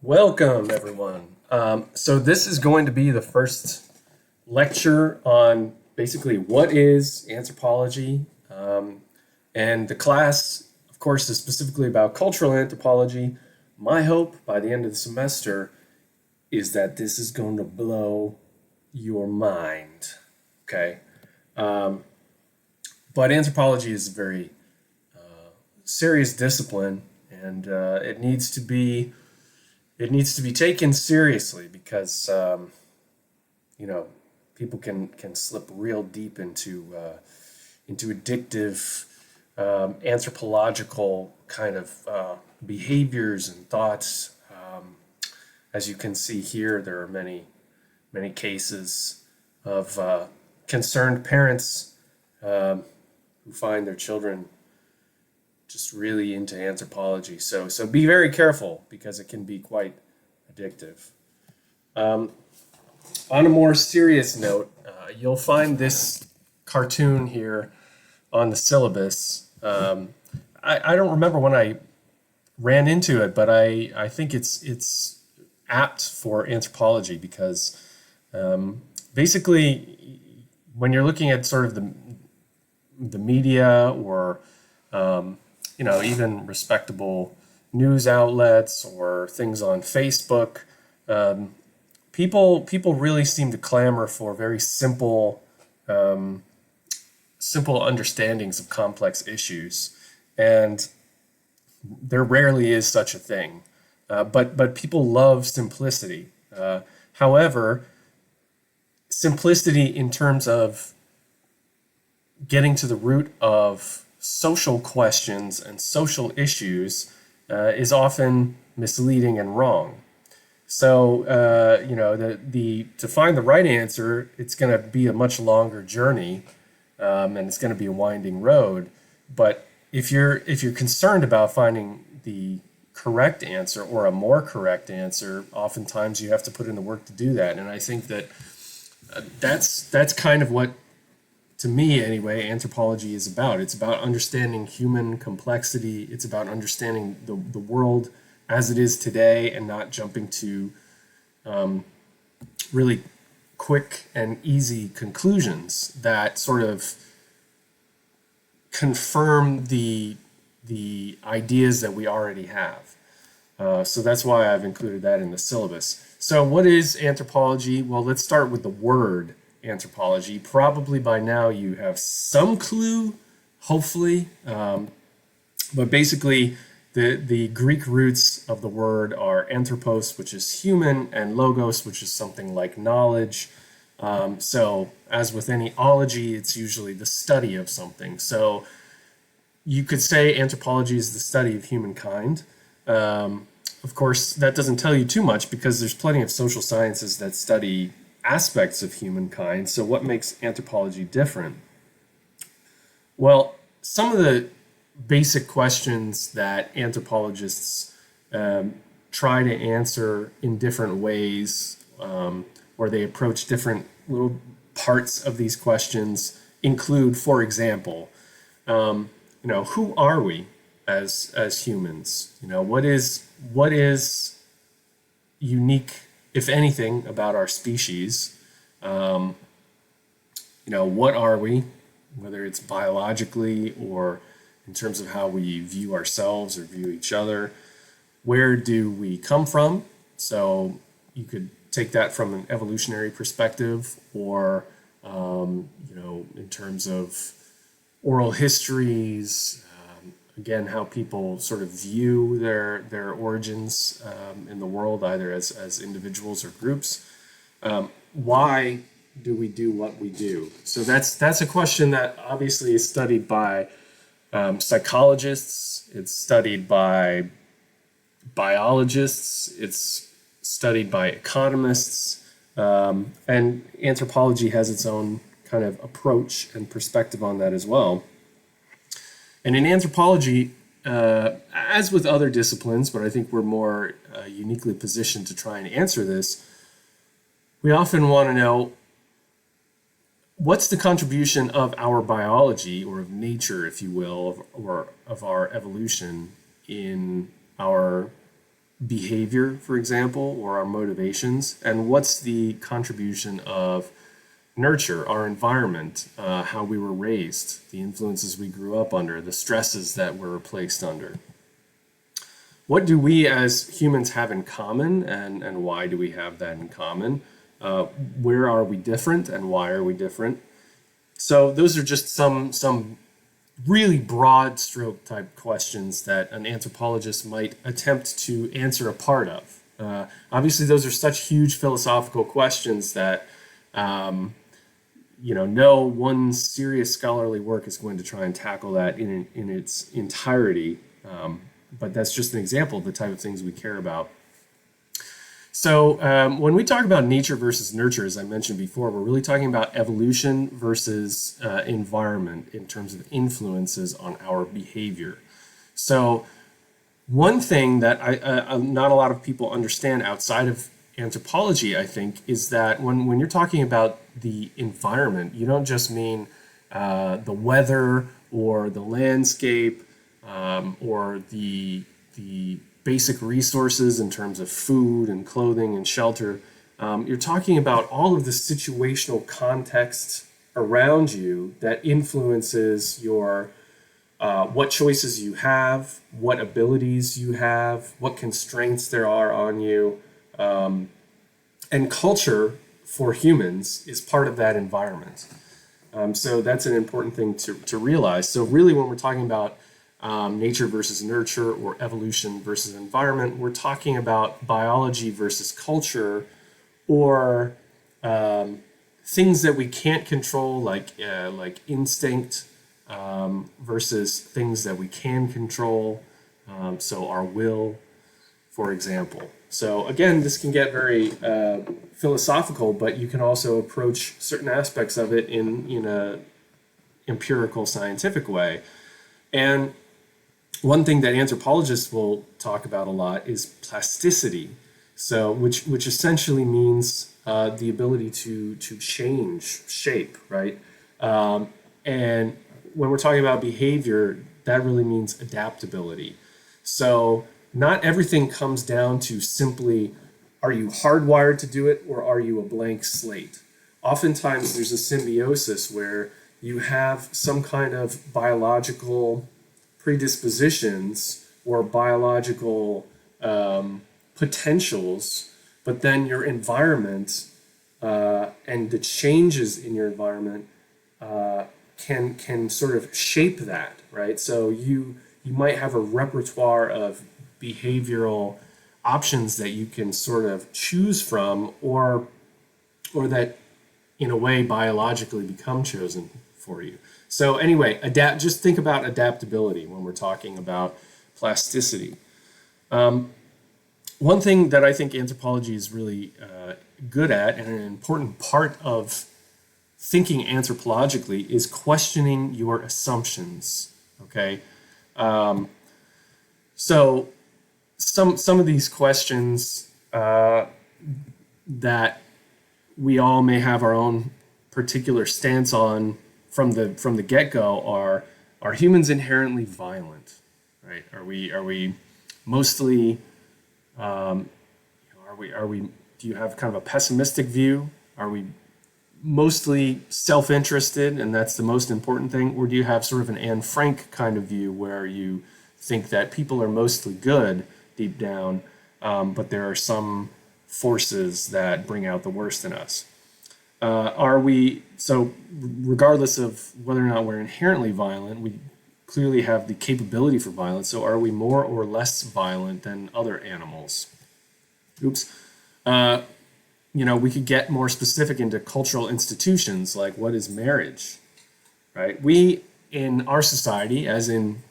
Welcome, everyone. So this is going to be the first lecture on basically what is anthropology. And the class, of course, is specifically about cultural anthropology. My hope by the end of the semester is that this is going to blow your mind. Okay. But anthropology is a very serious discipline, and it needs to be taken seriously because people can slip real deep into addictive anthropological kind of behaviors and thoughts. As you can see here, there are many cases of concerned parents who find their children just really into anthropology. So be very careful because it can be quite addictive. On a more serious note, you'll find this cartoon here on the syllabus. I don't remember when I ran into it, but I think it's apt for anthropology because basically when you're looking at sort of the media or even respectable news outlets or things on Facebook, people really seem to clamor for very simple understandings of complex issues, and there rarely is such a thing. But people love simplicity. However, simplicity in terms of getting to the root of social questions and social issues is often misleading and wrong. So to find the right answer, it's going to be a much longer journey, and it's going to be a winding road. But if you're concerned about finding the correct answer or a more correct answer, oftentimes you have to put in the work to do that. And I think that that's kind of what, to me anyway, anthropology is about. It's about understanding human complexity. It's about understanding the world as it is today and not jumping to really quick and easy conclusions that sort of confirm the ideas that we already have. So that's why I've included that in the syllabus. So what is anthropology? Well, let's start with the word anthropology. Probably by now you have some clue, hopefully. But basically, the Greek roots of the word are anthropos, which is human, and logos, which is something like knowledge. So as with any ology, it's usually the study of something. So you could say anthropology is the study of humankind. Of course, that doesn't tell you too much because there's plenty of social sciences that study aspects of humankind. So what makes anthropology different? Well, some of the basic questions that anthropologists try to answer in different ways, or they approach different little parts of these questions, include, for example, who are we as humans? What is unique, if anything, about our species? What are we, whether it's biologically or in terms of how we view ourselves or view each other? Where do we come from? So you could take that from an evolutionary perspective, or in terms of oral histories, again, how people sort of view their origins in the world, either as individuals or groups. Why do we do what we do? So that's a question that obviously is studied by psychologists. It's studied by biologists. It's studied by economists. And anthropology has its own kind of approach and perspective on that as well. And in anthropology, as with other disciplines, but I think we're more uniquely positioned to try and answer this, we often want to know, what's the contribution of our biology, or of nature, if you will, or of our evolution in our behavior, for example, or our motivations, and what's the contribution of nurture, our environment, how we were raised, the influences we grew up under, the stresses that we're placed under. What do we as humans have in common, and why do we have that in common? Where are we different, and why are we different? So those are just some really broad stroke type questions that an anthropologist might attempt to answer a part of. Obviously, those are such huge philosophical questions that no one serious scholarly work is going to try and tackle that in its entirety. But that's just an example of the type of things we care about. So when we talk about nature versus nurture, as I mentioned before, we're really talking about evolution versus environment in terms of influences on our behavior. So one thing that not a lot of people understand outside of anthropology, I think, is that when you're talking about the environment, you don't just mean the weather or the landscape or the basic resources in terms of food and clothing and shelter. You're talking about all of the situational context around you that influences your what choices you have, what abilities you have, what constraints there are on you. And culture for humans is part of that environment. So that's an important thing to realize. So really when we're talking about nature versus nurture or evolution versus environment, we're talking about biology versus culture, or things that we can't control, like instinct, versus things that we can control. So our will, for example. So again, this can get very philosophical, but you can also approach certain aspects of it in a empirical, scientific way. And one thing that anthropologists will talk about a lot is plasticity. So, which essentially means the ability to change shape, right? And when we're talking about behavior, that really means adaptability. So not everything comes down to simply, are you hardwired to do it or are you a blank slate? Oftentimes there's a symbiosis where you have some kind of biological predispositions or biological potentials, but then your environment and the changes in your environment can sort of shape that, right? So you might have a repertoire of behavioral options that you can sort of choose from, or that in a way biologically become chosen for you. So anyway, just think about adaptability when we're talking about plasticity. One thing that I think anthropology is really good at, and an important part of thinking anthropologically, is questioning your assumptions. Okay, so some of these questions that we all may have our own particular stance on from the get-go are humans inherently violent, right? Are we mostly are we do you have kind of a pessimistic view? Are we mostly self-interested, and that's the most important thing? Or do you have sort of an Anne Frank kind of view where you think that people are mostly good deep down, but there are some forces that bring out the worst in us? So regardless of whether or not we're inherently violent, we clearly have the capability for violence. So are we more or less violent than other animals? We could get more specific into cultural institutions, like what is marriage, right? We, in our society, as in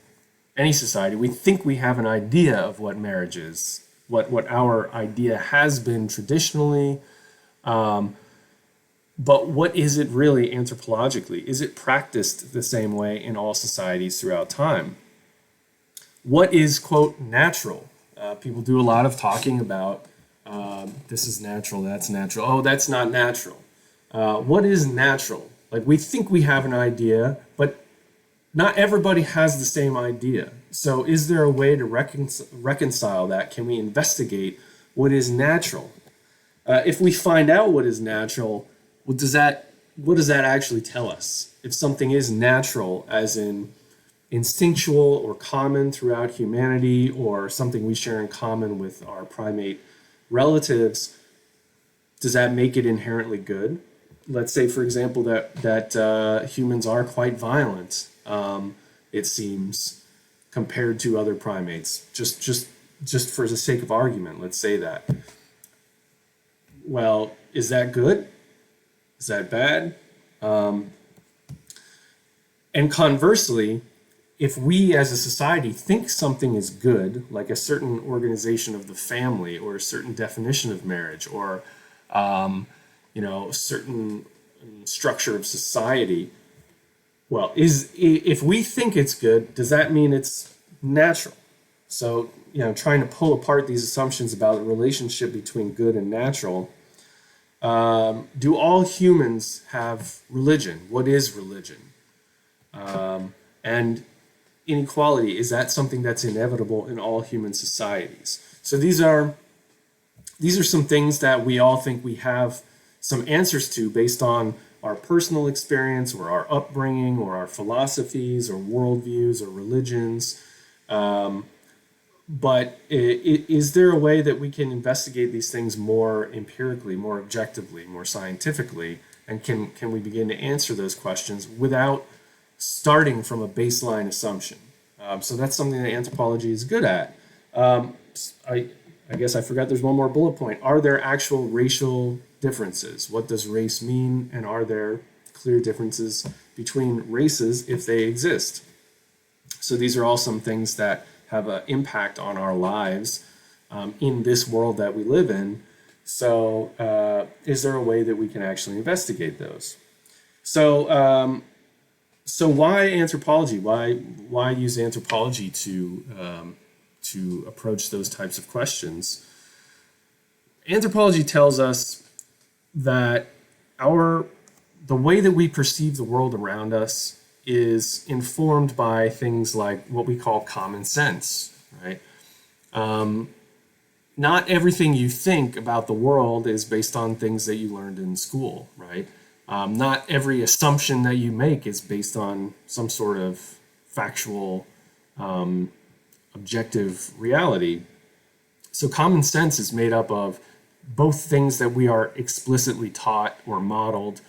any society, we think we have an idea of what marriage is, what our idea has been traditionally, but what is it really anthropologically? Is it practiced the same way in all societies throughout time? What is, quote, natural? People do a lot of talking about this is natural, that's natural. Oh, that's not natural. What is natural? Like, we think we have an idea, but not everybody has the same idea. So is there a way to reconcile that? Can we investigate what is natural? If we find out what is natural, what does that actually tell us? If something is natural, as in instinctual or common throughout humanity, or something we share in common with our primate relatives, does that make it inherently good? Let's say, for example, that humans are quite violent. It seems, compared to other primates. Just for the sake of argument, let's say that. Well, is that good? Is that bad? And conversely, if we as a society think something is good, like a certain organization of the family, or a certain definition of marriage, or a certain structure of society, well, if we think it's good, does that mean it's natural? So, trying to pull apart these assumptions about the relationship between good and natural. Do all humans have religion? What is religion? And inequality, is that something that's inevitable in all human societies? So these are some things that we all think we have some answers to based on our personal experience, or our upbringing, or our philosophies, or worldviews, or religions. But is there a way that we can investigate these things more empirically, more objectively, more scientifically? And can we begin to answer those questions without starting from a baseline assumption? So that's something that anthropology is good at. I guess I forgot there's one more bullet point. Are there actual racial differences? What does race mean? And are there clear differences between races if they exist? So these are all some things that have an impact on our lives in this world that we live in. So is there a way that we can actually investigate those? So why anthropology? Why use anthropology to approach those types of questions? Anthropology tells us that the way that we perceive the world around us is informed by things like what we call common sense, right? Not everything you think about the world is based on things that you learned in school, right? Not every assumption that you make is based on some sort of factual, objective reality. So common sense is made up of both things that we are explicitly taught or modeled,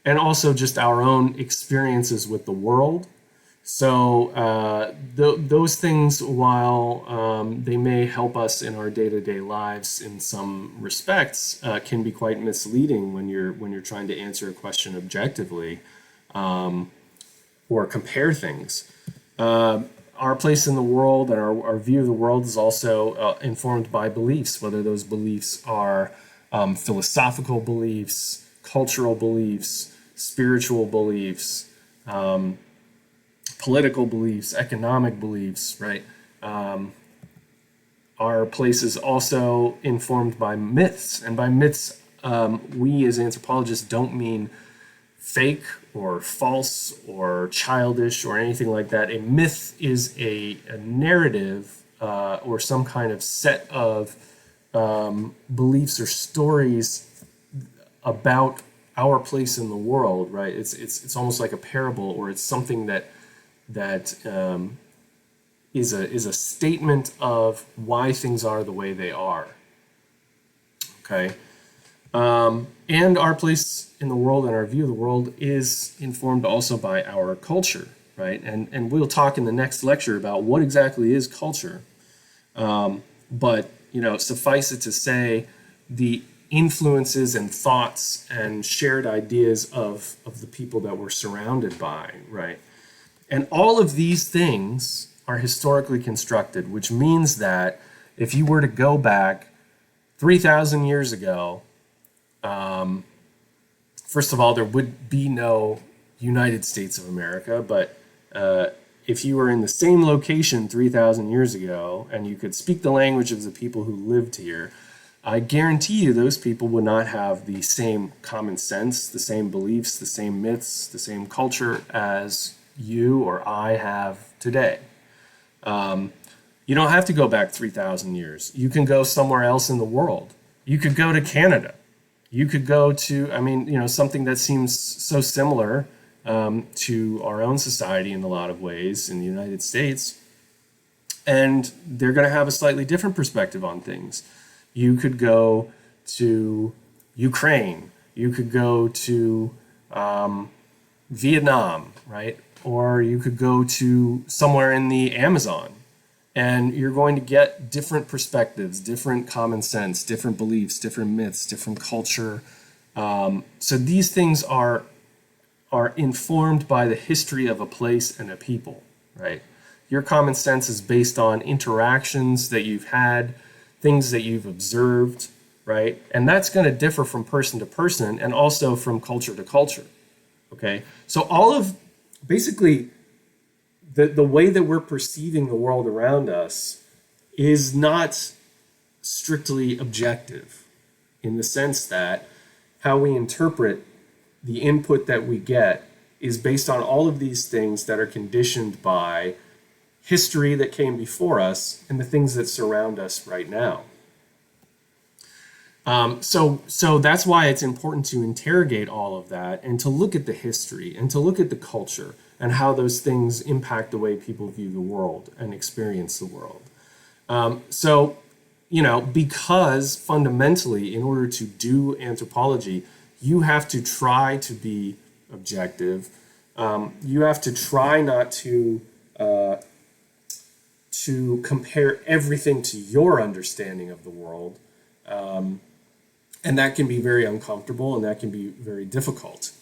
and also just our own experiences with the world. So those things, while they may help us in our day-to-day lives in some respects, can be quite misleading when you're trying to answer a question objectively, or compare things. Our place in the world and our view of the world is also informed by beliefs, whether those beliefs are philosophical beliefs, cultural beliefs, spiritual beliefs, political beliefs, economic beliefs, right? Our place is also informed by myths. And by myths, we as anthropologists don't mean fake or false or childish or anything like that. A myth is a narrative or some kind of set of beliefs or stories about our place in the world, right? It's almost like a parable, or it's something that is a statement of why things are the way they are. Okay. And our place in the world and our view of the world is informed also by our culture, right? And we'll talk in the next lecture about what exactly is culture. But suffice it to say, the influences and thoughts and shared ideas of the people that we're surrounded by, right? And all of these things are historically constructed, which means that if you were to go back 3,000 years ago, first of all, there would be no United States of America, but if you were in the same location 3,000 years ago and you could speak the language of the people who lived here, I guarantee you those people would not have the same common sense, the same beliefs, the same myths, the same culture as you or I have today. You don't have to go back 3,000 years. You can go somewhere else in the world. You could go to Canada. You could go to, something that seems so similar to our own society in a lot of ways in the United States. And they're going to have a slightly different perspective on things. You could go to Ukraine. You could go to Vietnam, right? Or you could go to somewhere in the Amazon. And you're going to get different perspectives, different common sense, different beliefs, different myths, different culture. So these things are informed by the history of a place and a people, right? Your common sense is based on interactions that you've had, things that you've observed, right? And that's going to differ from person to person and also from culture to culture, okay? So all of, basically, the way that we're perceiving the world around us is not strictly objective in the sense that how we interpret the input that we get is based on all of these things that are conditioned by history that came before us and the things that surround us right now. So that's why it's important to interrogate all of that and to look at the history and to look at the culture and how those things impact the way people view the world and experience the world. Because fundamentally, in order to do anthropology, you have to try to be objective. You have to try not to compare everything to your understanding of the world. And that can be very uncomfortable and that can be very difficult.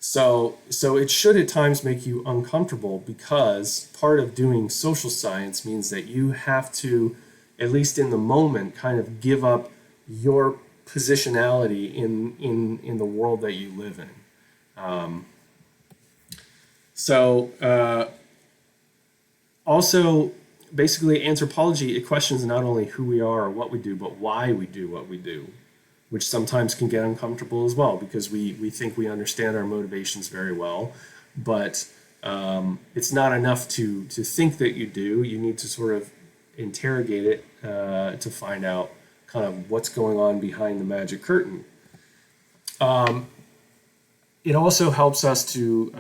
So it should at times make you uncomfortable because part of doing social science means that you have to, at least in the moment, kind of give up your positionality in the world that you live in. Also, basically, anthropology, it questions not only who we are or what we do, but why we do what we do, which sometimes can get uncomfortable as well because we think we understand our motivations very well, but it's not enough to think that you do. You need to sort of interrogate it to find out kind of what's going on behind the magic curtain. It also helps us to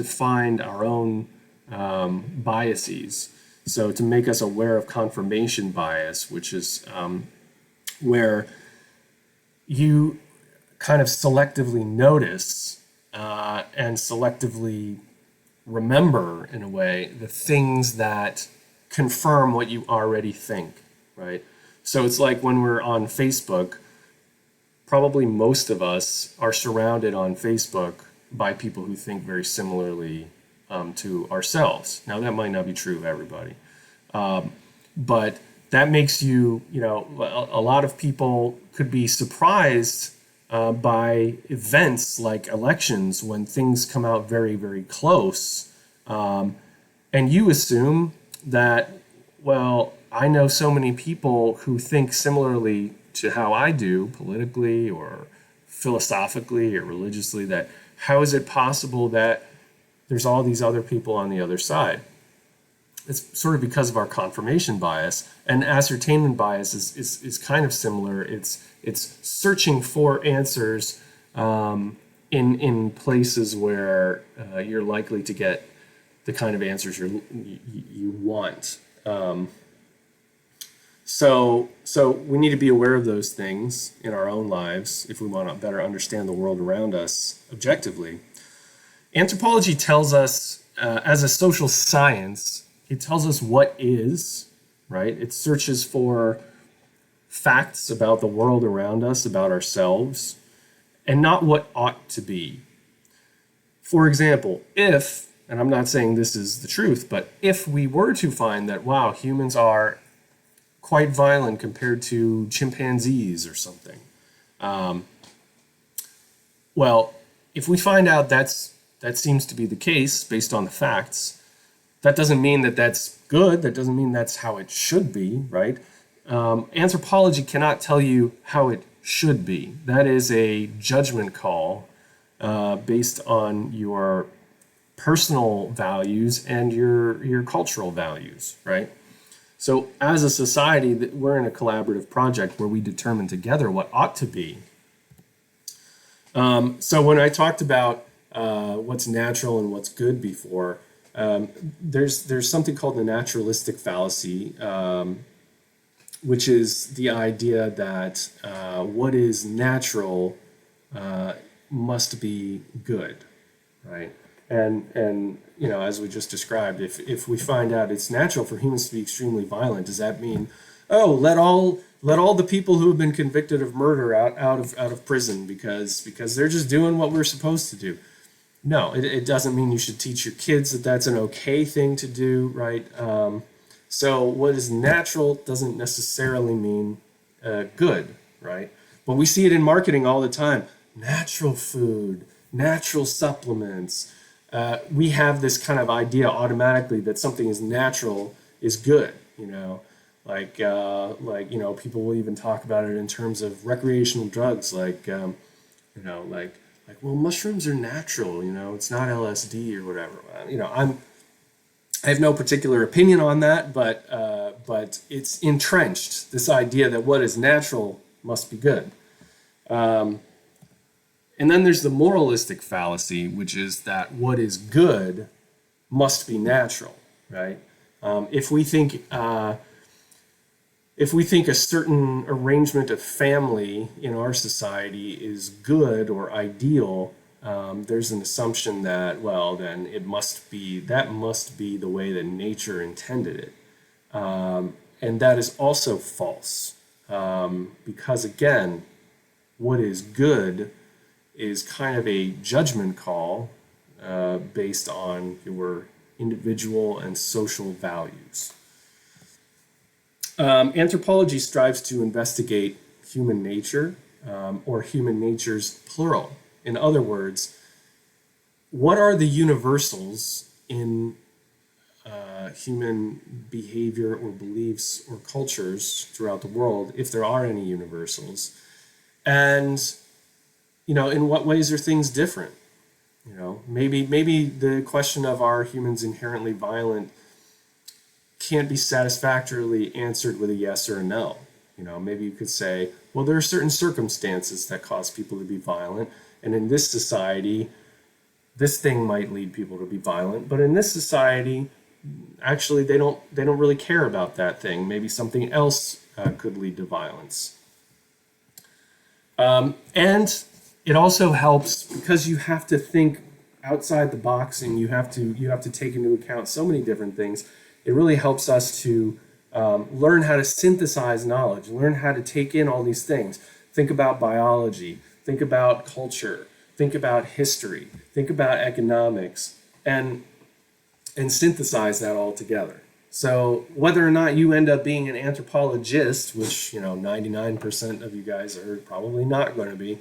find our own biases. So to make us aware of confirmation bias, which is where you kind of selectively notice and selectively remember, in a way, the things that confirm what you already think, right? So it's like when we're on Facebook, probably most of us are surrounded on Facebook by people who think very similarly to ourselves. Now, that might not be true of everybody, but that makes you, a lot of people could be surprised by events like elections when things come out very, very close. And you assume that, well, I know so many people who think similarly to how I do, politically or philosophically or religiously, that how is it possible that there's all these other people on the other side? It's sort of because of our confirmation bias, and ascertainment bias is kind of similar. It's searching for answers in places where you're likely to get the kind of answers you want. So we need to be aware of those things in our own lives if we want to better understand the world around us objectively. Anthropology tells us, as a social science, it tells us what is, right? It searches for facts about the world around us, about ourselves, and not what ought to be. For example, if, and I'm not saying this is the truth, but if we were to find that, wow, humans are quite violent compared to chimpanzees or something, well, if we find out that seems to be the case based on the facts, that doesn't mean that that's good. That doesn't mean that's how it should be, right? Anthropology cannot tell you how it should be. That is a judgment call based on your personal values and your cultural values, right? So as a society, we're in a collaborative project where we determine together what ought to be. So when I talked about what's natural and what's good before, there's something called the naturalistic fallacy, which is the idea that what is natural must be good, right? And you know, as we just described, if we find out it's natural for humans to be extremely violent, does that mean, oh, let all the people who have been convicted of murder out of prison because they're just doing what we're supposed to do? No, it doesn't mean you should teach your kids that that's an okay thing to do, right? So what is natural doesn't necessarily mean good, right? But we see it in marketing all the time. Natural food, natural supplements. We have this kind of idea automatically that something is natural is good, you know, like you know, people will even talk about it in terms of recreational drugs, like you know, like well, mushrooms are natural, you know, it's not LSD or whatever. You know, I have no particular opinion on that, but it's entrenched, this idea that what is natural must be good. And then there's the moralistic fallacy, which is that what is good must be natural, right? If we think a certain arrangement of family in our society is good or ideal, there's an assumption that, well, then that must be the way that nature intended it. And that is also false, because again, what is good is kind of a judgment call based on your individual and social values. Anthropology strives to investigate human nature, or human nature's plural. In other words, what are the universals in human behavior or beliefs or cultures throughout the world, if there are any universals? And, you know, in what ways are things different? You know, maybe the question of are humans inherently violent can't be satisfactorily answered with a yes or a no. You know, maybe you could say, well, there are certain circumstances that cause people to be violent, and in this society, this thing might lead people to be violent, but in this society, actually, they don't really care about that thing. Maybe something else could lead to violence. And it also helps because you have to think outside the box, and you have to take into account so many different things. It really helps us to learn how to synthesize knowledge, learn how to take in all these things. Think about biology, think about culture, think about history, think about economics, and synthesize that all together. So whether or not you end up being an anthropologist, which, you know, 99% of you guys are probably not going to be,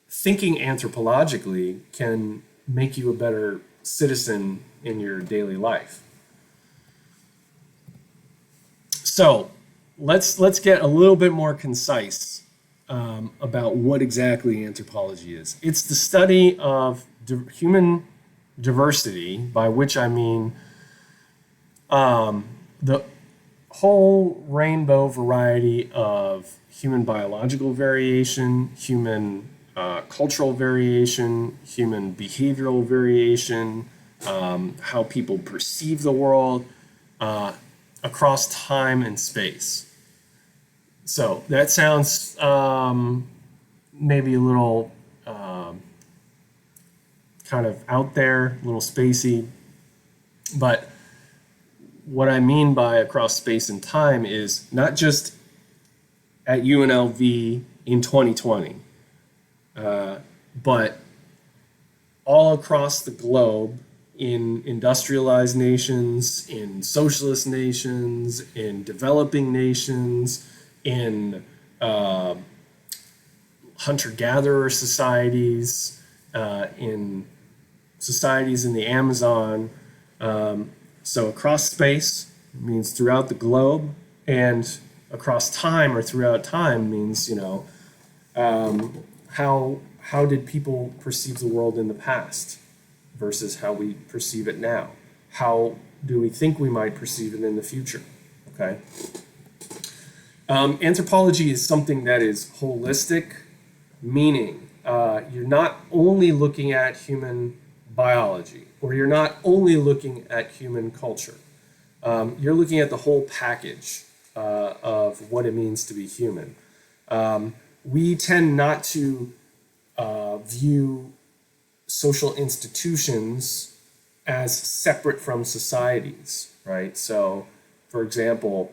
thinking anthropologically can make you a better citizen in your daily life. So let's get a little bit more concise about what exactly anthropology is. It's the study of human diversity, by which I mean the whole rainbow variety of human biological variation, human cultural variation, human behavioral variation, how people perceive the world across time and space. So that sounds maybe a little kind of out there, a little spacey, but what I mean by across space and time is not just at UNLV in 2020, but all across the globe, in industrialized nations, in socialist nations, in developing nations, in hunter-gatherer societies, in societies in the Amazon. So across space means throughout the globe, and across time or throughout time means, you know, how how did people perceive the world in the past versus how we perceive it now? How do we think we might perceive it in the future? Okay. Anthropology is something that is holistic, meaning you're not only looking at human biology, or you're not only looking at human culture. You're looking at the whole package of what it means to be human. We tend not to view social institutions as separate from societies, right? So, for example,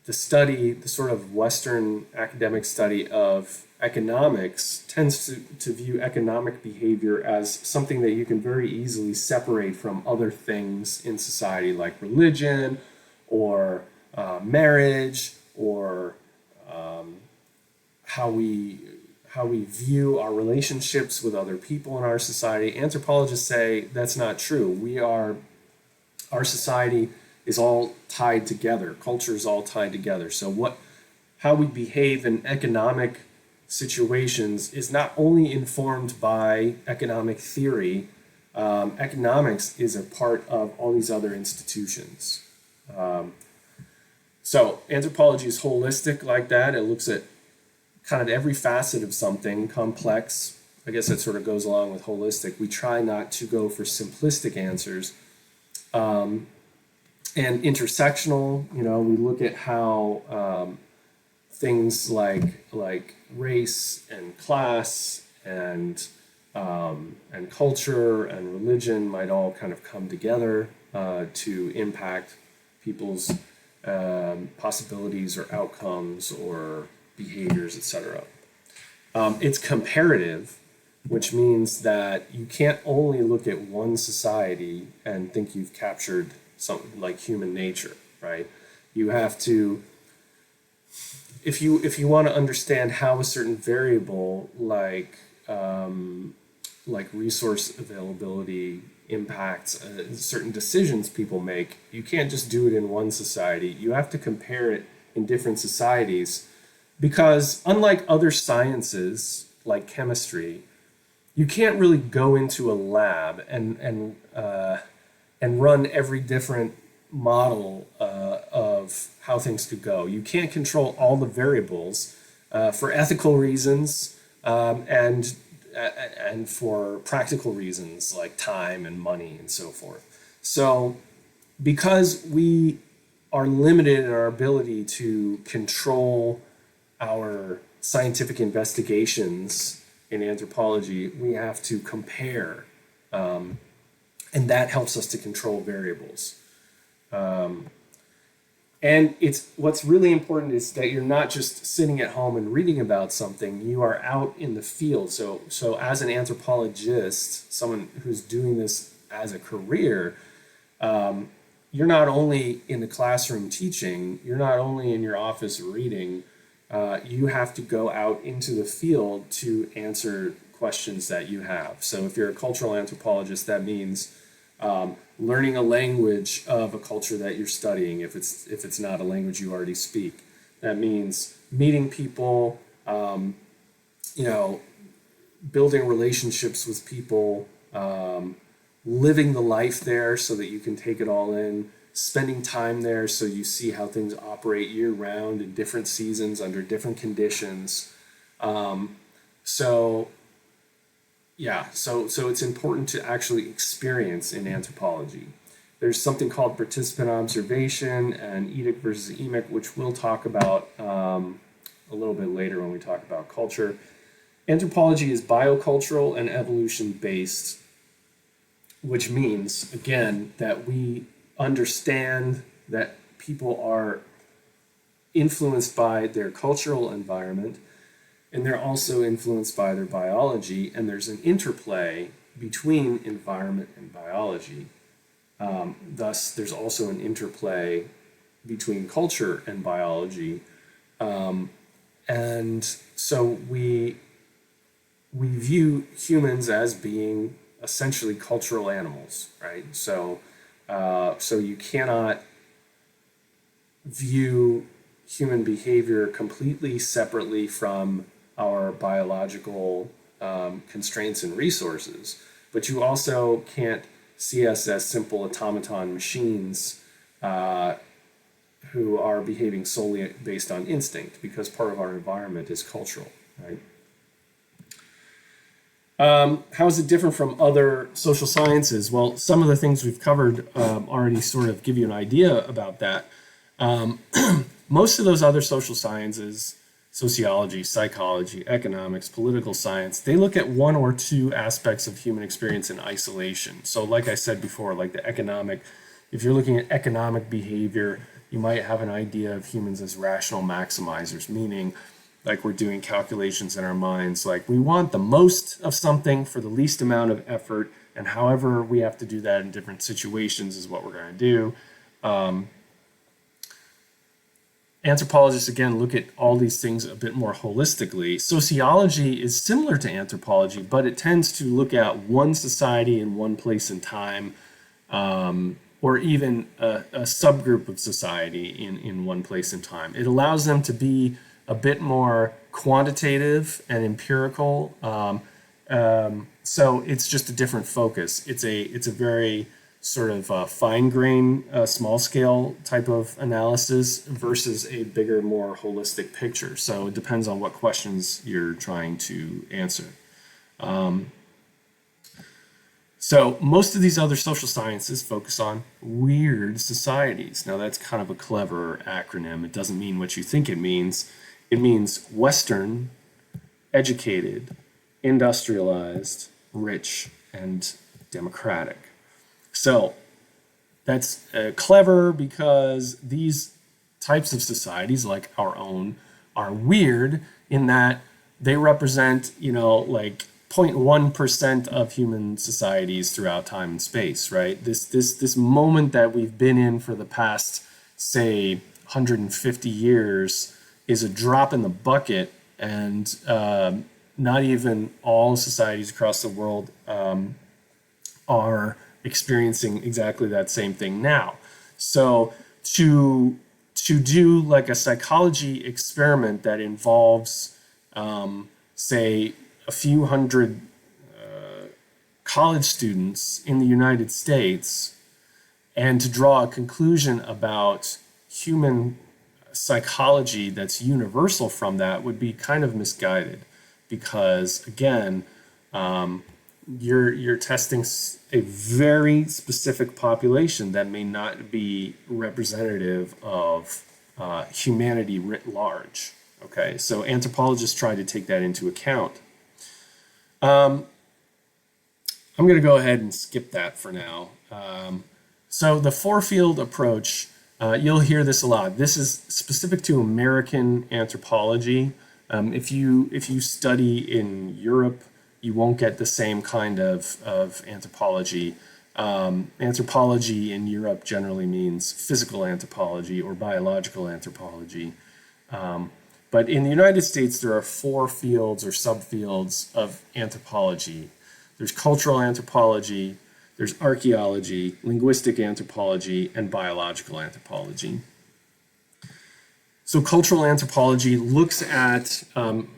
the sort of Western academic study of economics tends to view economic behavior as something that you can very easily separate from other things in society, like religion or marriage, or how we view our relationships with other people in our society. Anthropologists say that's not true. Our society is all tied together. Culture is all tied together. So how we behave in economic situations is not only informed by economic theory. Economics is a part of all these other institutions. So anthropology is holistic like that. It looks at kind of every facet of something, complex. I guess that sort of goes along with holistic. We try not to go for simplistic answers. And intersectional, we look at how things like race and class and culture and religion might all kind of come together to impact people's possibilities or outcomes or behaviors, etc. It's comparative, which means that you can't only look at one society and think you've captured something like human nature, right? You have to, if you want to understand how a certain variable like resource availability impacts certain decisions people make, you can't just do it in one society. You have to compare it in different societies, because unlike other sciences like chemistry, you can't really go into a lab and run every different model of how things could go. You can't control all the variables for ethical reasons and for practical reasons like time and money and so forth. So because we are limited in our ability to control our scientific investigations in anthropology, we have to compare, and that helps us to control variables. And what's really important is that you're not just sitting at home and reading about something, you are out in the field. So as an anthropologist, someone who's doing this as a career, you're not only in the classroom teaching, you're not only in your office reading, you have to go out into the field to answer questions that you have. So if you're a cultural anthropologist, that means learning a language of a culture that you're studying, if it's not a language you already speak. That means meeting people, building relationships with people, living the life there so that you can take it all in, spending time there so you see how things operate year round in different seasons under different conditions. So it's important to actually experience in anthropology. There's something called participant observation and edict versus emic, which we'll talk about a little bit later when we talk about culture. Anthropology is biocultural and evolution based, which means, again, that we understand that people are influenced by their cultural environment, and they're also influenced by their biology, and there's an interplay between environment and biology. Thus, there's also an interplay between culture and biology. And so we view humans as being essentially cultural animals, right? So you cannot view human behavior completely separately from our biological constraints and resources, but you also can't see us as simple automaton machines who are behaving solely based on instinct, because part of our environment is cultural, right? How is it different from other social sciences? Well, some of the things we've covered already sort of give you an idea about that. Most of those other social sciences, sociology, psychology, economics, political science, they look at one or two aspects of human experience in isolation. So like I said before, like the economic, if you're looking at economic behavior, you might have an idea of humans as rational maximizers, meaning like we're doing calculations in our minds, like we want the most of something for the least amount of effort, and however we have to do that in different situations is what we're going to do. Anthropologists, again, look at all these things a bit more holistically. Sociology is similar to anthropology, but it tends to look at one society in one place and time, or even a subgroup of society in one place and time. It allows them to be a bit more quantitative and empirical. So it's just a different focus. It's a very sort of fine-grained, small-scale type of analysis versus a bigger, more holistic picture. So it depends on what questions you're trying to answer. So most of these other social sciences focus on weird societies. Now that's kind of a clever acronym. It doesn't mean what you think it means. It means Western, educated, industrialized, rich, and democratic. So that's clever because these types of societies, like our own, are weird in that they represent, like 0.1% of human societies throughout time and space, right? This moment that we've been in for the past, say, 150 years is a drop in the bucket, and not even all societies across the world are experiencing exactly that same thing now. So to do like a psychology experiment that involves, say, a few hundred college students in the United States, and to draw a conclusion about human psychology that's universal from that would be kind of misguided, because again, you're testing a very specific population that may not be representative of humanity writ large. Okay, so anthropologists try to take that into account. I'm going to go ahead and skip that for now. So the four-field approach, you'll hear this a lot. This is specific to American anthropology. If you study in Europe, you won't get the same kind of anthropology. Anthropology in Europe generally means physical anthropology or biological anthropology. But in the United States, there are four fields or subfields of anthropology. There's cultural anthropology, there's archaeology, linguistic anthropology, and biological anthropology. So cultural anthropology looks at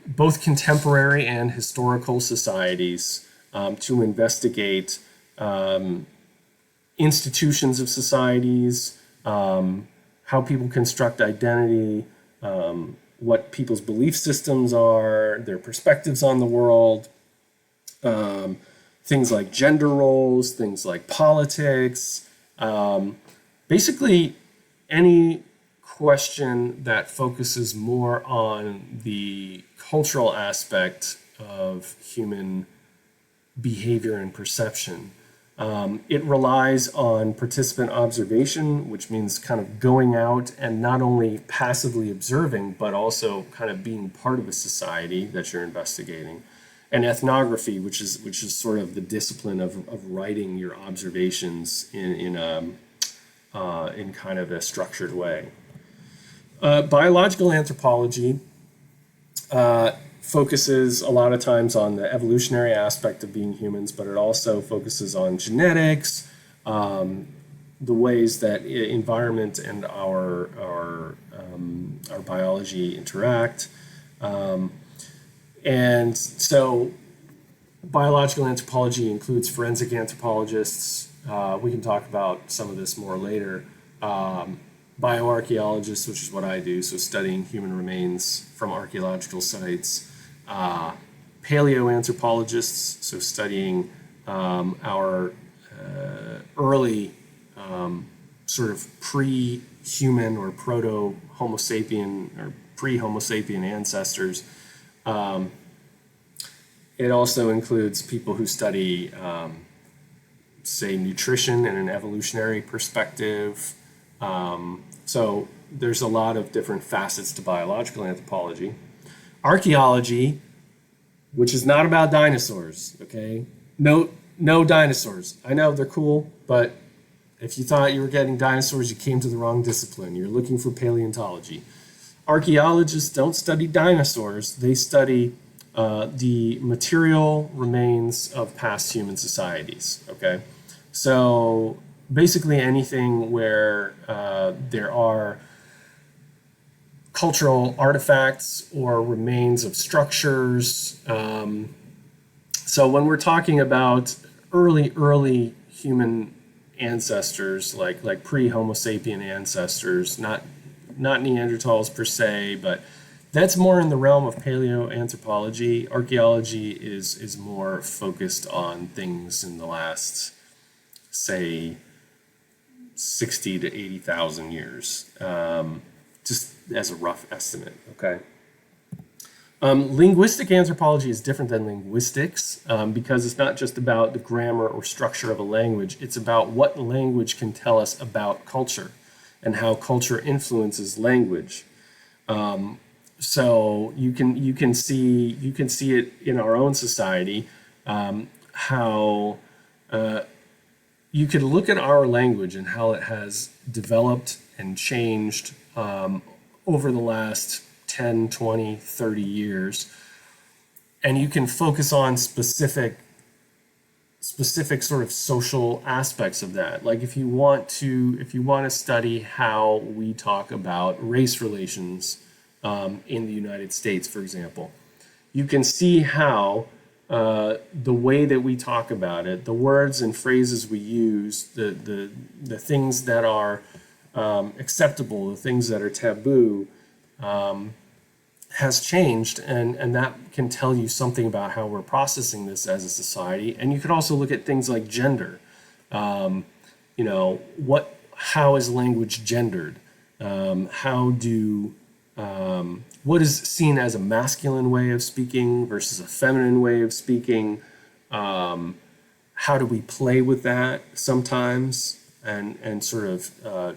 both contemporary and historical societies to investigate institutions of societies, how people construct identity, what people's belief systems are, their perspectives on the world, things like gender roles, things like politics, basically any question that focuses more on the cultural aspect of human behavior and perception. It relies on participant observation, which means kind of going out and not only passively observing, but also kind of being part of a society that you're investigating. And ethnography, which is sort of the discipline of writing your observations in kind of a structured way. Biological anthropology focuses a lot of times on the evolutionary aspect of being humans, but it also focuses on genetics, the ways that environment and our biology interact. And so Biological anthropology includes forensic anthropologists. We can talk about some of this more later. Bioarchaeologists, which is what I do, so studying human remains from archaeological sites. Paleoanthropologists, so studying our early sort of pre-human or proto-Homo sapien or pre-Homo sapien ancestors. It also includes people who study, say, nutrition in an evolutionary perspective. So there's a lot of different facets to biological anthropology. Archaeology, which is not about dinosaurs, okay? No dinosaurs. I know they're cool, but if you thought you were getting dinosaurs, you came to the wrong discipline. You're looking for paleontology. Archaeologists don't study dinosaurs. They study the material remains of past human societies, okay? So basically anything where there are cultural artifacts or remains of structures. So when we're talking about early human ancestors, like pre-Homo sapien ancestors, not Neanderthals per se, but that's more in the realm of paleoanthropology. Archaeology is more focused on things in the last, say, 60 to 80,000 years, just as a rough estimate, okay? Linguistic anthropology is different than linguistics because it's not just about the grammar or structure of a language. It's about what language can tell us about culture and how culture influences language. So you can see it in our own society, how you could look at our language and how it has developed and changed over the last 10, 20, 30 years. And you can focus on specific sort of social aspects of that. Like if you want to study how we talk about race relations in the United States, for example, you can see how the way that we talk about it, the words and phrases we use, the things that are acceptable, the things that are taboo, has changed, and that can tell you something about how we're processing this as a society. And you could also look at things like gender. How is language gendered? What is seen as a masculine way of speaking versus a feminine way of speaking? How do we play with that sometimes and sort of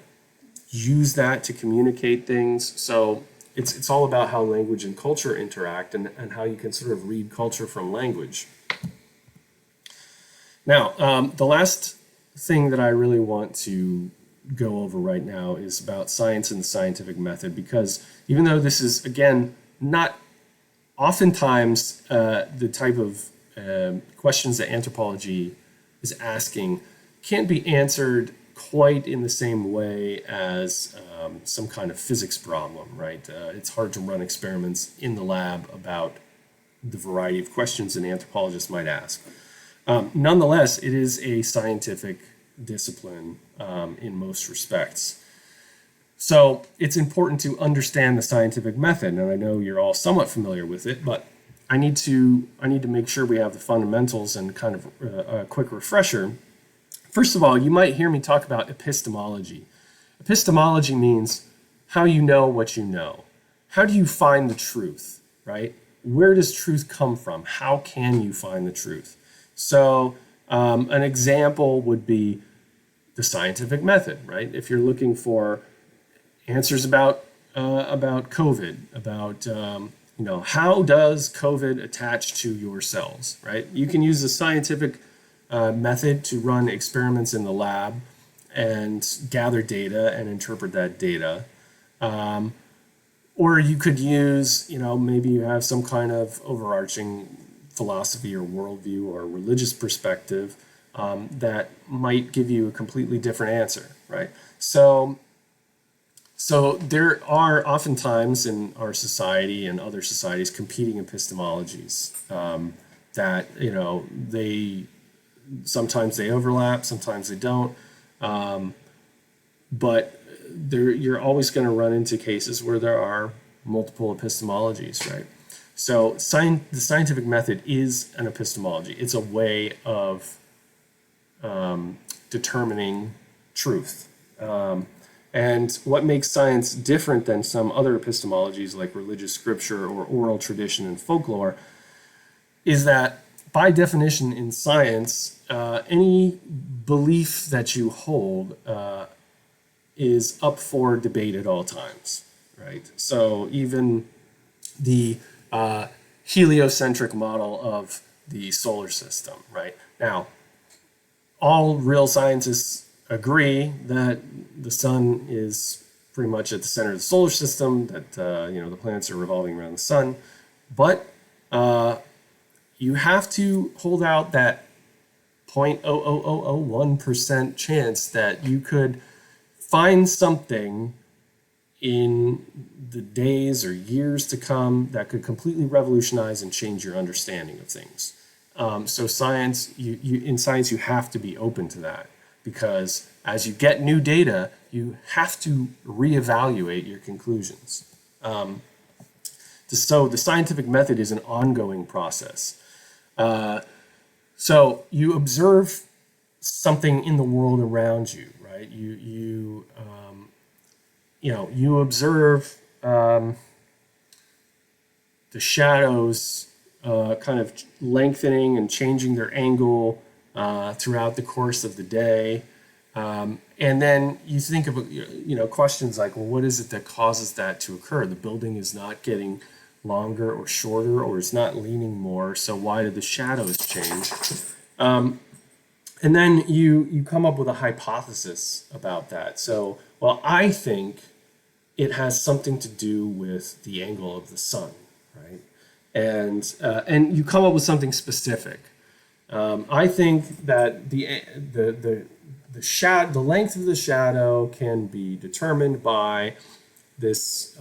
use that to communicate things? So it's all about how language and culture interact and how you can sort of read culture from language. Now, the last thing that I really want to go over right now is about science and the scientific method, because even though this is, again, not oftentimes the type of questions that anthropology is asking can't be answered quite in the same way as some kind of physics problem, right? It's hard to run experiments in the lab about the variety of questions an anthropologist might ask. Nonetheless, it is a scientific discipline in most respects. So it's important to understand the scientific method, and I know you're all somewhat familiar with it, but I need to make sure we have the fundamentals and kind of a quick refresher. First of all, you might hear me talk about epistemology. Epistemology means how you know what you know. How do you find the truth, right? Where does truth come from? How can you find the truth? So an example would be the scientific method, right? If you're looking for answers about COVID, about how does COVID attach to your cells, right? You can use the scientific method to run experiments in the lab and gather data and interpret that data. Or you could use, maybe you have some kind of overarching philosophy or worldview or religious perspective that might give you a completely different answer, right? So there are oftentimes in our society and other societies competing epistemologies. that, they sometimes they overlap, sometimes they don't. But you're always going to run into cases where there are multiple epistemologies, right? So the scientific method is an epistemology. It's a way of determining truth. And what makes science different than some other epistemologies like religious scripture or oral tradition and folklore is that by definition in science, any belief that you hold is up for debate at all times, right? So even the heliocentric model of the solar system, right? Now, all real scientists agree that the sun is pretty much at the center of the solar system, that the planets are revolving around the sun, but you have to hold out that 0.00001% chance that you could find something in the days or years to come that could completely revolutionize and change your understanding of things. So science, in science, you have to be open to that, because as you get new data, you have to reevaluate your conclusions. So the scientific method is an ongoing process. So you observe something in the world around you, right? You observe the shadows kind of lengthening and changing their angle throughout the course of the day. And then you think of questions like, well, what is it that causes that to occur? The building is not getting longer or shorter, or it's not leaning more, so why did the shadows change? And then you come up with a hypothesis about that. So, well, I think it has something to do with the angle of the sun, right? And you come up with something specific. I think that the length of the shadow can be determined by this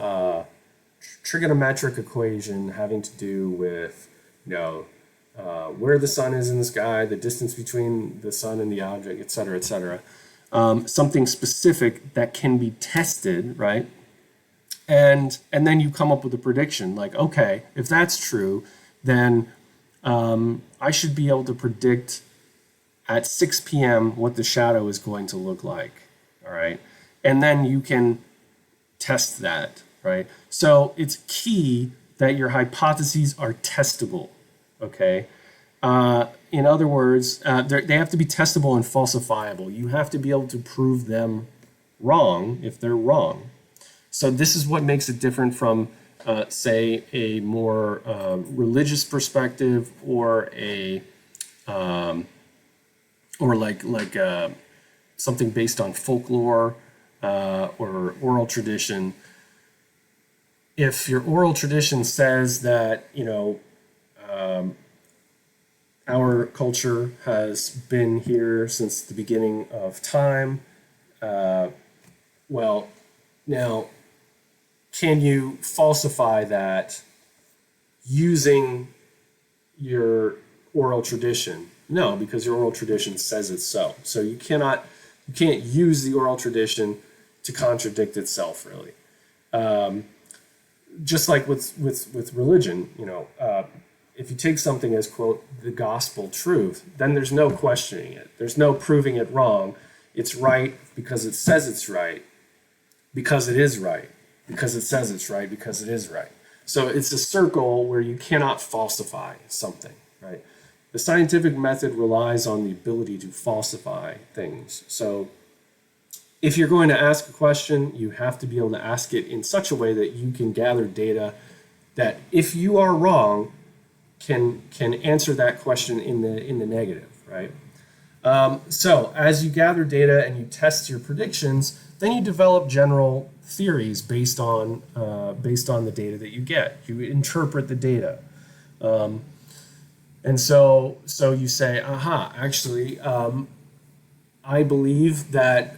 trigonometric equation having to do with where the sun is in the sky, the distance between the sun and the object, et cetera, et cetera. Something specific that can be tested, right? And then you come up with a prediction, like, okay, if that's true, then I should be able to predict at 6 p.m. what the shadow is going to look like, all right? And then you can test that, right? So it's key that your hypotheses are testable, okay? In other words, they have to be testable and falsifiable. You have to be able to prove them wrong if they're wrong. So this is what makes it different from, say, a more religious perspective, or something based on folklore or oral tradition. If your oral tradition says that our culture has been here since the beginning of time, well, now, can you falsify that using your oral tradition? No, because your oral tradition says it's so. So you can't use the oral tradition to contradict itself, really. Just like with religion, if you take something as, quote, the gospel truth, then there's no questioning it. There's no proving it wrong. It's right because it says it's right, because it is right, because it says it's right, because it is right. So it's a circle where you cannot falsify something, right? The scientific method relies on the ability to falsify things. So if you're going to ask a question, you have to be able to ask it in such a way that you can gather data that, if you are wrong, can answer that question in the negative, right? So as you gather data and you test your predictions, then you develop general theories based on the data that you get. You interpret the data, and so you say, actually, I believe that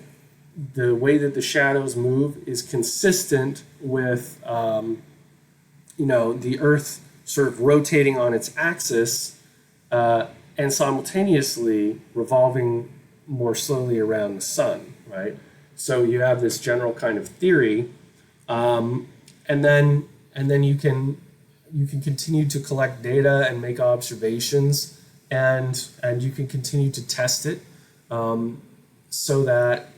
the way that the shadows move is consistent with the Earth sort of rotating on its axis and simultaneously revolving more slowly around the sun, right? So you have this general kind of theory, and then you can continue to collect data and make observations, and you can continue to test it, so that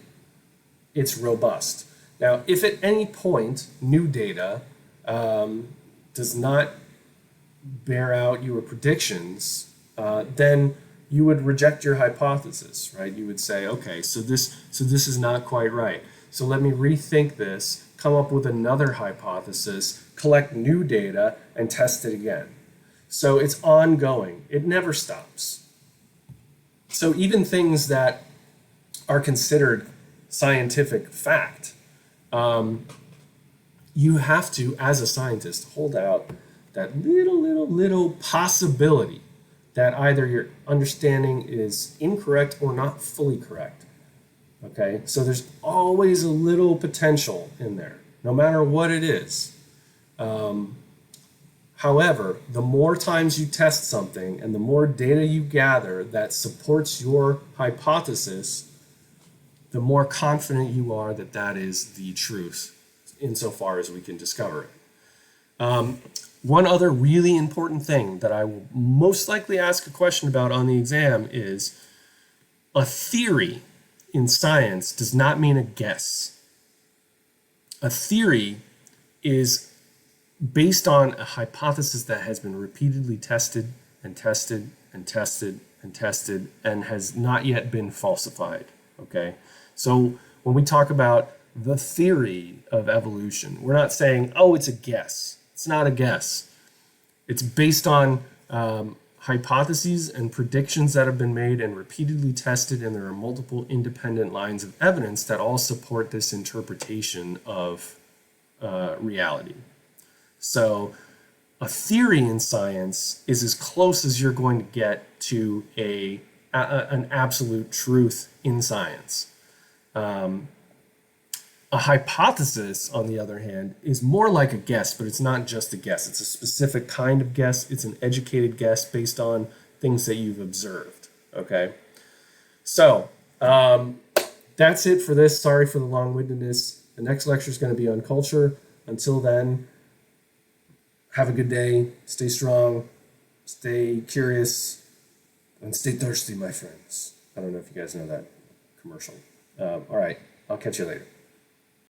it's robust. Now, if at any point new data does not bear out your predictions, then you would reject your hypothesis, right? You would say, okay, so this is not quite right. So let me rethink this, come up with another hypothesis, collect new data, and test it again. So it's ongoing. It never stops. So even things that are considered scientific fact, you have to, as a scientist, hold out that little possibility that either your understanding is incorrect or not fully correct. Okay, so there's always a little potential in there, no matter what it is. However, the more times you test something and the more data you gather that supports your hypothesis, the more confident you are that that is the truth, insofar as we can discover it. One other really important thing that I will most likely ask a question about on the exam is a theory in science does not mean a guess. A theory is based on a hypothesis that has been repeatedly tested and tested and tested and tested and has not yet been falsified. Okay? So when we talk about the theory of evolution, we're not saying, oh, it's a guess. It's not a guess. It's based on hypotheses and predictions that have been made and repeatedly tested, and there are multiple independent lines of evidence that all support this interpretation of reality. So a theory in science is as close as you're going to get to an absolute truth in science. A hypothesis, on the other hand, is more like a guess, but it's not just a guess. It's a specific kind of guess. It's an educated guess based on things that you've observed. Okay? So, that's it for this. Sorry for the long-windedness. The next lecture is going to be on culture. Until then, have a good day. Stay strong. Stay curious. And stay thirsty, my friends. I don't know if you guys know that commercial. All right. I'll catch you later.